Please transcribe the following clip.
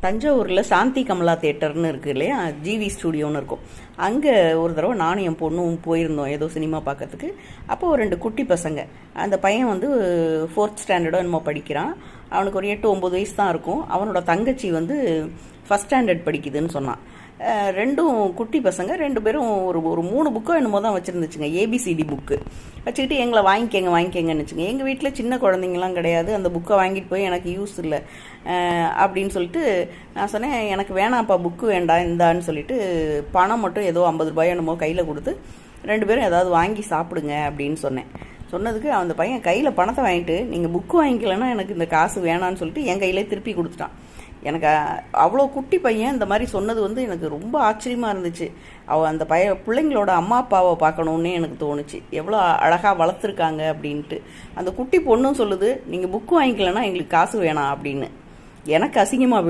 தஞ்சாவூரில் சாந்தி கமலா தேட்டர்னு இருக்குது இல்லையா, ஜிவி ஸ்டூடியோன்னு இருக்கும். அங்கே ஒரு தடவை நானும் என் பொண்ணும் போயிருந்தோம் ஏதோ சினிமா பார்க்கறதுக்கு. அப்போது ஒரு 2 குட்டி பசங்க. அந்த பையன் வந்து 4th ஸ்டாண்டர்டோ என்னமோ படிக்கிறான். அவனுக்கு ஒரு 8-9 வயசு தான் இருக்கும். அவனோட தங்கச்சி வந்து 1st ஸ்டாண்டர்ட் படிக்குதுன்னு சொன்னான். 2ம் குட்டி பசங்க, 2 பேரும் ஒரு 3 புக்கோ என்னமோ தான் வச்சுருந்துச்சுங்க, ஏபிசிடி புக்கு வச்சுக்கிட்டு எங்களை வாங்கிக்கங்கன்னு வச்சுங்க. எங்கள் வீட்டில் சின்ன குழந்தைங்களாம் கிடையாது, அந்த புக்கை வாங்கிட்டு போய் எனக்கு யூஸ் இல்லை அப்படின்னு சொல்லிட்டு நான் சொன்னேன், எனக்கு வேணாம்ப்பா புக்கு வேண்டாம் இந்தான்னு சொல்லிட்டு பணம் மட்டும் ஏதோ 50 ரூபாயோ என்னமோ கையில் கொடுத்து 2 பேரும் ஏதாவது வாங்கி சாப்பிடுங்க அப்படின்னு சொன்னேன். சொன்னதுக்கு அந்த பையன் கையில் பணத்தை வாங்கிட்டு நீங்கள் புக்கு வாங்கிக்கலன்னா எனக்கு இந்த காசு வேணான்னு சொல்லிட்டு என் கையிலே திருப்பி கொடுத்துட்டான். எனக்கு அவ்வளோ குட்டி பையன் இந்த மாதிரி சொன்னது வந்து எனக்கு ரொம்ப ஆச்சரியமாக இருந்துச்சு. அந்த பிள்ளைங்களோட அம்மா அப்பாவை பார்க்கணுன்னே எனக்கு தோணுச்சு, எவ்வளோ அழகாக வளர்த்துருக்காங்க அப்படின்ட்டு. அந்த குட்டி பொண்ணும் சொல்லுது, நீங்கள் புக்கு வாங்கிக்கலன்னா எங்களுக்கு காசு வேணாம் அப்படின்னு. எனக்கு அசிங்கமாக